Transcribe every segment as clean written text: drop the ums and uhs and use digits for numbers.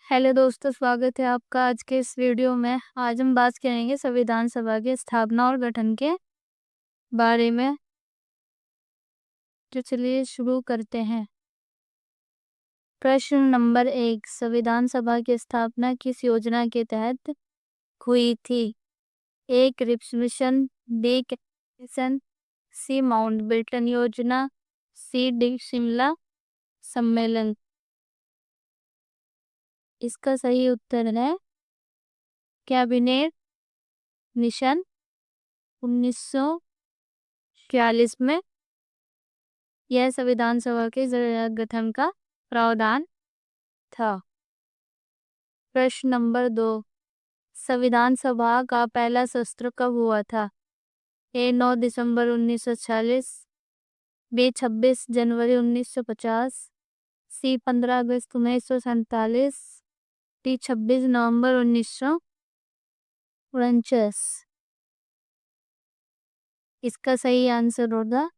Hello दोस्तों, स्वागत है आपका आज के इस वीडियो में। आज हम बात करेंगे संविधान सभा की स्थापना और गठन के बारे में। तो चलिए शुरू करते हैं। प्रश्न नंबर 1, संविधान सभा की स्थापना किस योजना के तहत हुई थी? ए क्रिप्स मिशन, बी कैबिनेट, सी माउंटबेटन योजना, सी डी शिमला सम्मेलन। इसका सही उत्तर है कैबिनेट मिशन 1941 में। यह संविधान सभा के गठन का प्रावधान था। प्रश्न नंबर 2, संविधान सभा का पहला सत्र कब हुआ था? ए 9 दिसंबर 1946, बी 26 जनवरी 1950, सी 15 अगस्त 1947, डी 26 नवंबर 1949। इसका सही आंसर होगा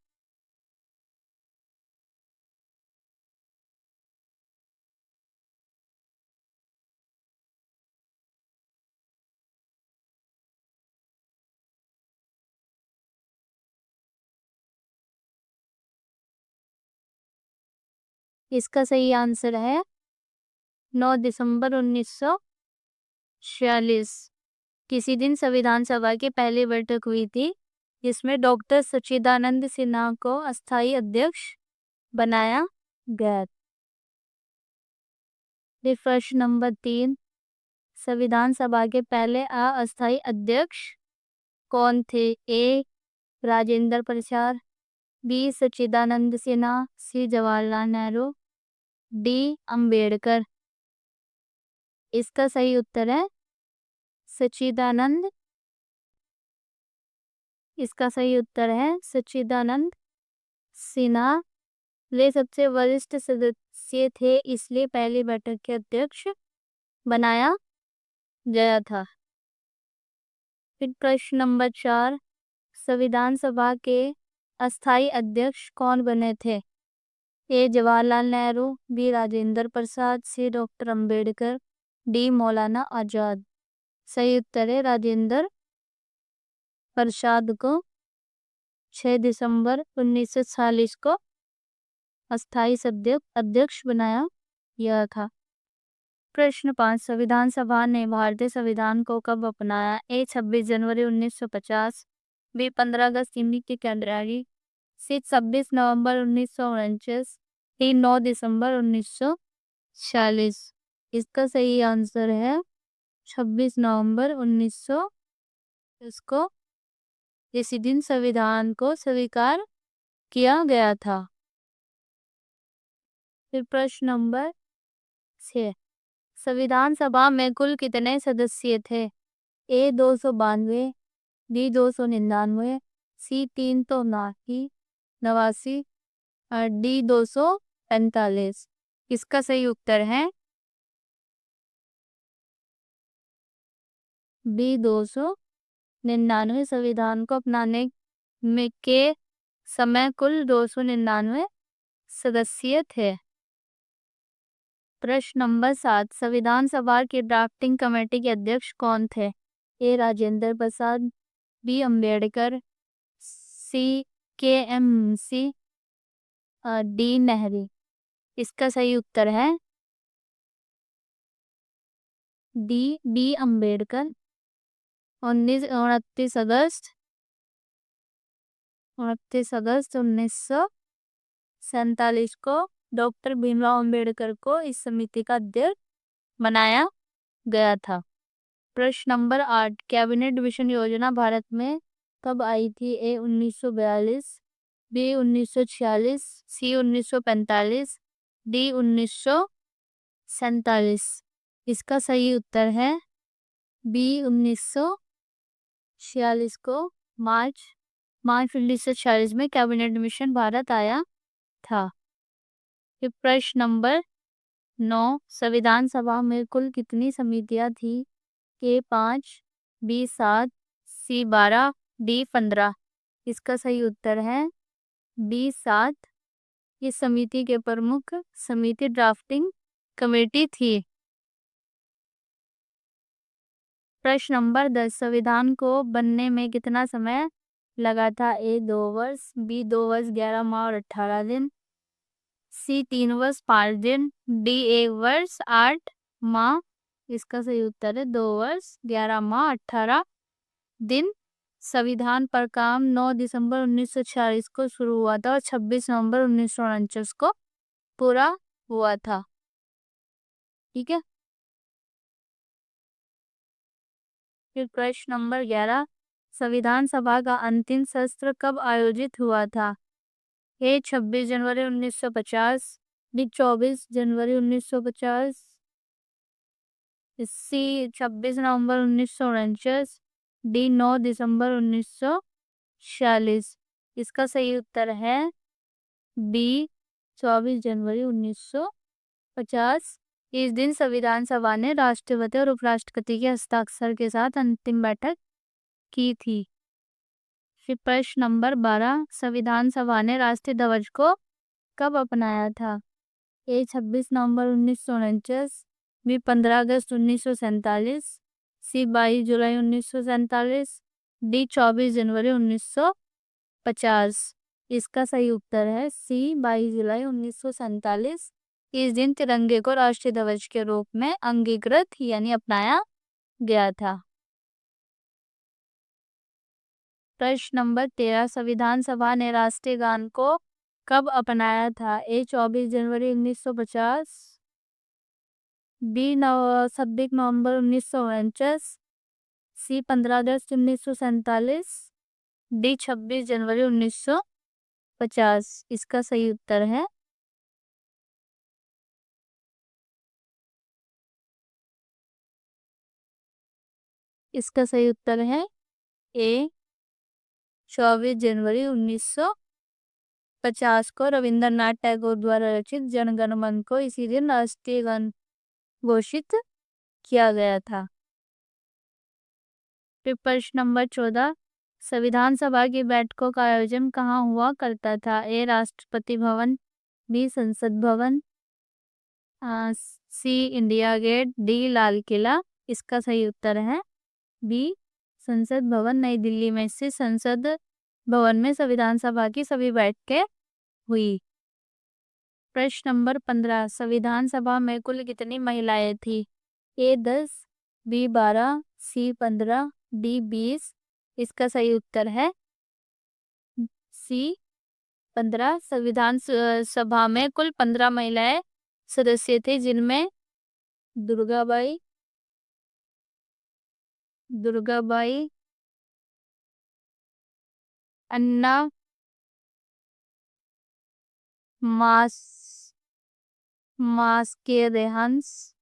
इसका सही आंसर है 9 दिसंबर 1946। किसी दिन संविधान सभा की पहली बैठक हुई थी जिसमें डॉक्टर सच्चिदानंद सिन्हा को अस्थायी अध्यक्ष बनाया गया। फिर प्रश्न नंबर 3, संविधान सभा के पहले अस्थायी अध्यक्ष कौन थे? ए राजेंद्र प्रसाद, बी सच्चिदानंद सिन्हा, सी जवाहरलाल नेहरू, डी अंबेडकर। इसका सही उत्तर है सच्चिदानंद। इसका सही उत्तर है सच्चिदानंद सिन्हा। वे सबसे वरिष्ठ सदस्य थे, इसलिए पहली बैठक के अध्यक्ष बनाया गया था। फिर प्रश्न नंबर 4, संविधान सभा के अस्थायी अध्यक्ष कौन बने थे? ए जवाहरलाल नेहरू, बी राजेंद्र प्रसाद, सी डॉक्टर अंबेडकर, डी मौलाना आजाद। सही उत्तर है राजेंद्र प्रसाद को 6 दिसंबर 1940 को अस्थायी अध्यक्ष बनाया गया था। प्रश्न 5, संविधान सभा ने भारतीय संविधान को कब अपनाया? ए 26 जनवरी 1950, बी 15 अगस्त 1943, सी 26 नवंबर 1949, डी 9 दिसंबर 1946। इसका सही आंसर है 26 नवंबर 1900 इसको इसी दिन संविधान को स्वीकार किया गया था। फिर प्रश्न नंबर 6, संविधान सभा में कुल कितने सदस्य थे? ए 292, बी 299, सी 389, और डी 245। इसका सही उत्तर है बी 299। संविधान को अपनाने में के समय कुल 299 सदस्य थे। प्रश्न नंबर 7, संविधान सभा की ड्राफ्टिंग कमेटी के अध्यक्ष कौन थे? ए राजेंद्र प्रसाद, बी अंबेडकर, सी के एम सी, डी नेहरू। इसका सही उत्तर है डी बी अंबेडकर। 29 अगस्त 1947 को डॉक्टर भीमराव अंबेडकर को इस समिति का अध्यक्ष बनाया गया था। प्रश्न नंबर 8, कैबिनेट मिशन योजना भारत में कब आई थी? ए 1942, बी 1946, सी 1945, डी 1947। इसका सही उत्तर है बी 1946 को मार्च 1946 में कैबिनेट मिशन भारत आया था। फिर प्रश्न नंबर 9, संविधान सभा में कुल कितनी समितियां थी? ए 5, बी 7, सी 12, डी 15। इसका सही उत्तर है बी 7। इस समिति के प्रमुख समिति ड्राफ्टिंग कमेटी थी। प्रश्न नंबर 10, संविधान को बनने में कितना समय लगा था? ए 2 वर्ष, बी 2 वर्ष 11 माह और 18 दिन, सी 3 वर्ष 5 दिन, डी 1 वर्ष 8 माह। इसका सही उत्तर है 2 वर्ष 11 माह 18 दिन। संविधान पर काम 9 दिसंबर 1946 को शुरू हुआ था और 26 नवंबर 1949 को पूरा हुआ था। ठीक है। फिर प्रश्न नंबर 11, संविधान सभा का अंतिम सत्र कब आयोजित हुआ था? ए 26 जनवरी 1950, बी 24 जनवरी 1950, सी 26 नवंबर 1949, डी 9 दिसंबर 1946। इसका सही उत्तर है बी 24 जनवरी 1950। इस दिन संविधान सभा ने राष्ट्रपति और उपराष्ट्रपति के हस्ताक्षर के साथ अंतिम बैठक की थी। फिर प्रश्न नंबर 12, संविधान सभा ने राष्ट्रीय ध्वज को कब अपनाया था? ए 26 नवंबर 1949, बी 15 अगस्त 1947, सी 22 जुलाई 1947, डी 24 जनवरी 1950। इसका सही उत्तर है सी 22 जुलाई 1947। इस दिन तिरंगे को राष्ट्रीय ध्वज के रूप में अंगीकृत यानी अपनाया गया था। प्रश्न नंबर 13, संविधान सभा ने राष्ट्रीय गान को कब अपनाया था? ए 24 जनवरी 1950, बी 26 नवंबर 1949, सी 15 अगस्त 1947, डी 26 जनवरी 1950। इसका सही उत्तर है ए 24 जनवरी 1950 को रविंद्रनाथ टैगोर द्वारा रचित जनगण मन को इसी दिन राष्ट्रीय गान घोषित किया गया था। फिर प्रश्न नंबर 14, संविधान सभा की बैठकों का आयोजन कहाँ हुआ करता था? ए राष्ट्रपति भवन, बी संसद भवन, सी India gate, D Lal Qila. इसका सही उत्तर है बी संसद भवन, नई दिल्ली में स्थित संसद भवन में संविधान सभा की सभी बैठकें हुई। प्रश्न नंबर 15, संविधान सभा में कुल कितनी महिलाएं थी? ए 10, बी 12, सी 15, डी 20। इसका सही उत्तर है सी 15। संविधान सभा में कुल 15 महिलाएं सदस्य थे, जिनमें दुर्गाबाई, अन्ना मास्के रेहंस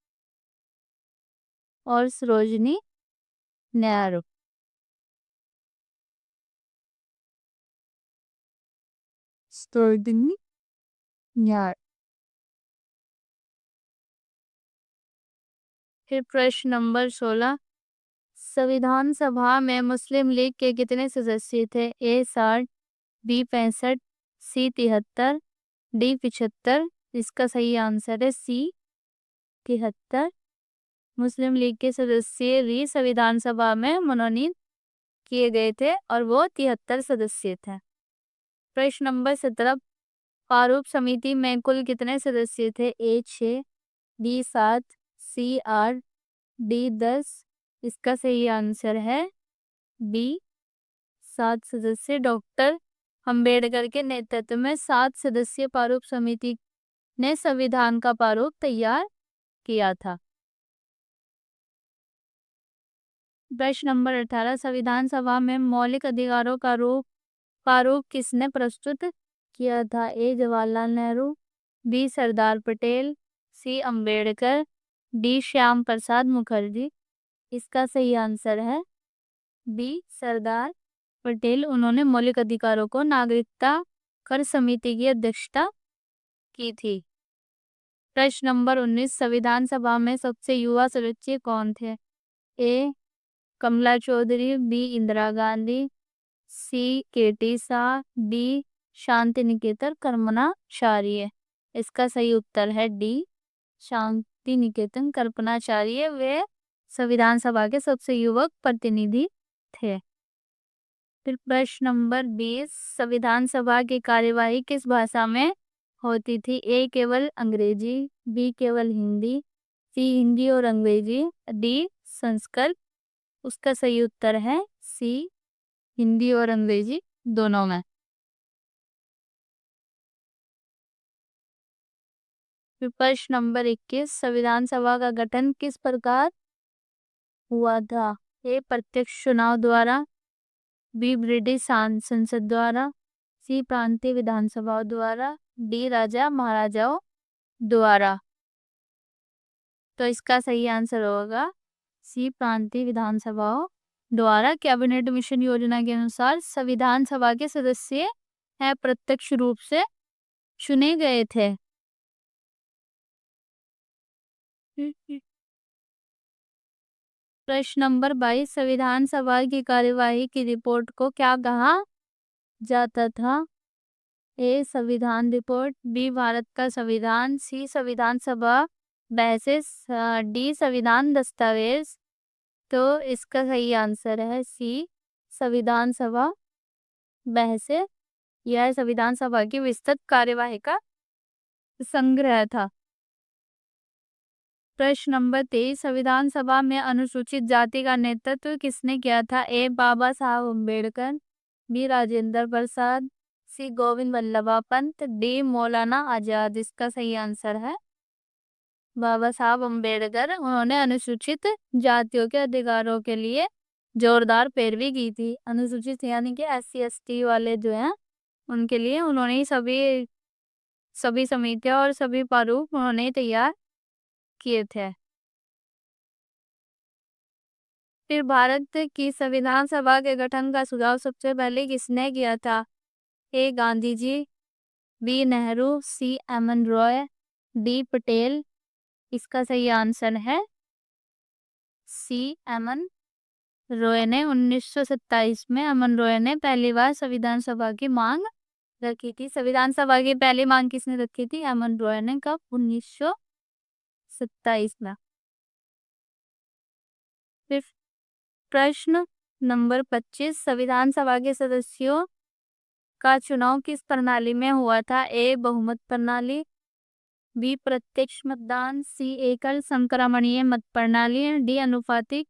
और सरोजनी नायडू। फिर प्रश्न नंबर 16, संविधान सभा में मुस्लिम लीग के कितने सदस्य थे? ए 60, बी 65, सी 73, डी 75। इसका सही आंसर है सी 73। मुस्लिम लीग के सदस्य भी संविधान सभा में मनोनीत किए गए थे और वो 73 सदस्य थे। प्रश्न नंबर 17, प्रारूप समिति में कुल कितने सदस्य थे? ए 6, बी 7, सी 8, डी 10। इसका सही आंसर है बी 7 सदस्य। डॉक्टर अंबेडकर के नेतृत्व में 7 सदस्यीय प्रारूप समिति ने संविधान का प्रारूप तैयार किया था। प्रश्न नंबर 18, संविधान सभा में मौलिक अधिकारों का प्रारूप किसने प्रस्तुत किया था? ए जवाहरलाल नेहरू, बी सरदार पटेल, सी अंबेडकर, डी श्याम प्रसाद मुखर्जी। इसका सही आंसर है बी सरदार पटेल। उन्होंने मौलिक अधिकारों को नागरिकता कर समिति की अध्यक्षता की थी। प्रश्न नंबर 19, संविधान सभा में सबसे युवा सदस्य कौन थे? ए कमला चौधरी, बी इंदिरा गांधी, सी केटी शाह, डी शांति निकेतन कर्मनाचार्य। इसका सही उत्तर है डी शांति निकेतन कर्मनाचार्य। वे संविधान सभा के सबसे युवक प्रतिनिधि थे। फिर प्रश्न नंबर 20, संविधान सभा की कार्यवाही किस भाषा में होती थी? ए केवल अंग्रेजी, बी केवल हिंदी, सी हिंदी और अंग्रेजी, डी संस्कृत। उसका सही उत्तर है सी, हिंदी और अंग्रेजी दोनों में। फिर प्रश्न नंबर 21, संविधान सभा का गठन किस प्रकार हुआ था? ए प्रत्यक्ष चुनाव द्वारा, बी ब्रिटिश संसद द्वारा, सी प्रांतीय विधानसभाओं द्वारा, डी राजा महाराजाओं द्वारा। तो इसका सही आंसर होगा सी प्रांतीय विधानसभाओं द्वारा। कैबिनेट मिशन योजना के अनुसार संविधान सभा के सदस्य है प्रत्यक्ष रूप से चुने गए थे। प्रश्न नंबर 22, संविधान सभा की कार्यवाही की रिपोर्ट को क्या कहा जाता था? ए संविधान रिपोर्ट, बी भारत का संविधान, सी संविधान सभा बहसें, डी संविधान दस्तावेज। तो इसका सही आंसर है सी, संविधान सभा बहसें। यह संविधान सभा की विस्तृत कार्यवाही का संग्रह था। प्रश्न नंबर 23, संविधान सभा में अनुसूचित जाति का नेतृत्व किसने किया था? ए बाबा साहब अम्बेडकर, बी राजेंद्र प्रसाद, सी गोविंद वल्लभ पंत, डी मौलाना आजाद। इसका सही आंसर है बाबा साहब अम्बेडकर। उन्होंने अनुसूचित जातियों के अधिकारों के लिए जोरदार पैरवी की थी। अनुसूचित यानी कि SC ST वाले जो हैं उनके लिए उन्होंने ही सभी समितियां और सभी प्रारूप उन्होंने तैयार किए थे। फिर भारत की संविधान सभा के गठन का सुझाव सबसे पहले किसने किया था? ए गांधी जी, बी नेहरू, सी MN रॉय, डी पटेल। इसका सही आंसर है सी MN रॉय ने 1927 में MN रॉय ने पहली बार संविधान सभा की मांग रखी थी। संविधान सभा की पहली मांग किसने रखी थी? MN रॉय ने। कब? 1927 में। फिर प्रश्न नंबर 25, संविधान सभा के सदस्यों का चुनाव किस प्रणाली में हुआ था? ए बहुमत प्रणाली, बी प्रत्यक्ष मतदान, सी एकल संक्रमणीय मत प्रणाली, डी अनुपातिक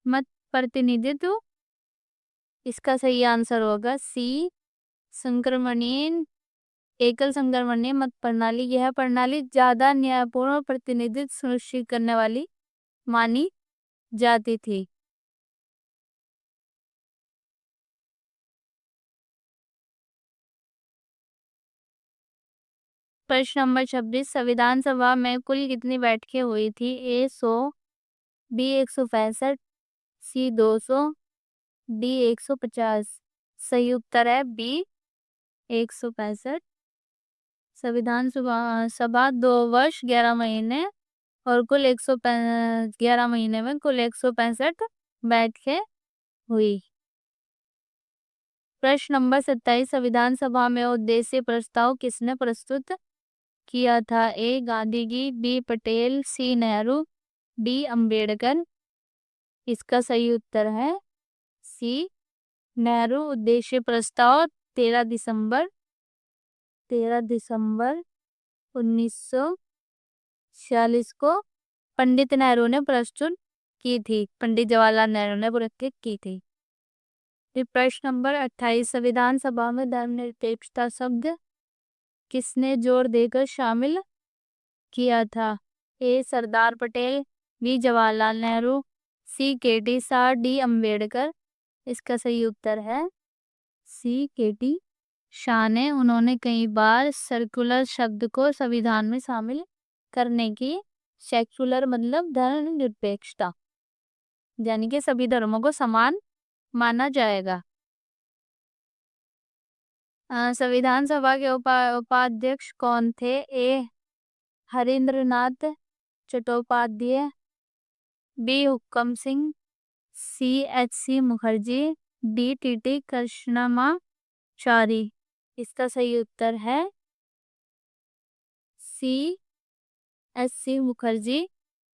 मत प्रतिनिधित्व। इसका सही आंसर होगा सी, संक्रमणीय एकल संक्रमणीय मत प्रणाली। यह प्रणाली ज्यादा न्यायपूर्ण और प्रतिनिधित्व सुनिश्चित करने वाली मानी जाती थी। प्रश्न नंबर 26, संविधान सभा में कुल कितनी बैठकें हुई थी? ए 100, बी 165, सी 200, डी 150। सही उत्तर है बी 165। संविधान सभा 2 वर्ष 11 महीने और कुल 11 महीने में कुल 165 बैठकें हुई। प्रश्न नंबर 27, संविधान सभा में उद्देश्य प्रस्ताव किसने प्रस्तुत किया था? ए गांधी जी, बी पटेल, सी नेहरू, डी अम्बेडकर। इसका सही उत्तर है सी, नेहरू। उद्देश्य प्रस्ताव 13 दिसंबर 1946 को पंडित नेहरू ने प्रस्तुत की थी। पंडित जवाहरलाल नेहरू ने प्रस्तुत की थी। फिर प्रश्न नंबर 28, संविधान सभा में धर्मनिरपेक्षता शब्द किसने जोर देकर शामिल किया था? ए सरदार पटेल, बी जवाहरलाल नेहरू, सी KT शाह, डी अम्बेडकर। इसका सही उत्तर है सी, KT शाह ने। उन्होंने कई बार सर्कुलर शब्द को संविधान में शामिल करने की, सेक्युलर मतलब धर्मनिरपेक्षता, यानी कि सभी धर्मों को समान माना जाएगा। संविधान सभा के उपाध्यक्ष कौन थे? ए हरींद्रनाथ चट्टोपाध्याय, बी हुक्म सिंह, सी HC Mukherjee, D TT Krishnamachari. इसका सही उत्तर है सी HC मुखर्जी।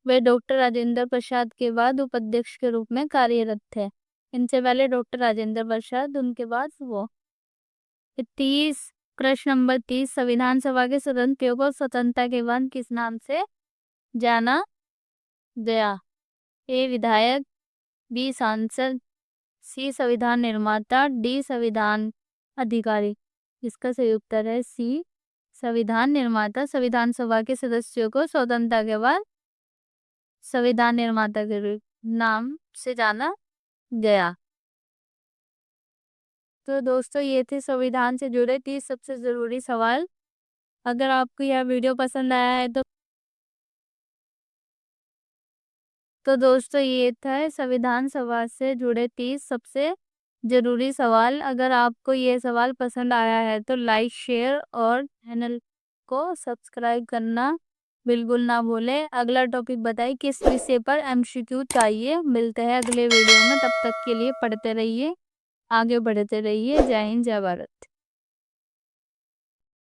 वे डॉक्टर राजेंद्र प्रसाद के बाद उपाध्यक्ष के रूप में कार्यरत थे। इनसे पहले डॉक्टर राजेंद्र प्रसाद, उनके बाद वो। 30 प्रश्न नंबर 30, संविधान सभा के सदस्यों को स्वतंत्रता के बाद किस नाम से जाना गया? ए विधायक, बी सांसद, सी संविधान निर्माता, डी संविधान अधिकारी। इसका सही उत्तर है सी संविधान निर्माता। संविधान सभा के सदस्यों को स्वतंत्रता के बाद संविधान निर्माता के नाम से जाना गया। तो दोस्तों ये थे संविधान से जुड़े 30 सबसे जरूरी सवाल। अगर आपको यह वीडियो पसंद आया है तो दोस्तों ये था संविधान सभा से जुड़े 30 सबसे जरूरी सवाल। अगर आपको ये सवाल पसंद आया है तो लाइक, शेयर और चैनल को सब्सक्राइब करना बिल्कुल ना भूलें। अगला टॉपिक बताइए किस विषय पर एमसीक्यू चाहिए। मिलते हैं अगले वीडियो में, तब तक के लिए पढ़ते रहिए, आगे बढ़ते रहिए। जय हिंद, जय भारत।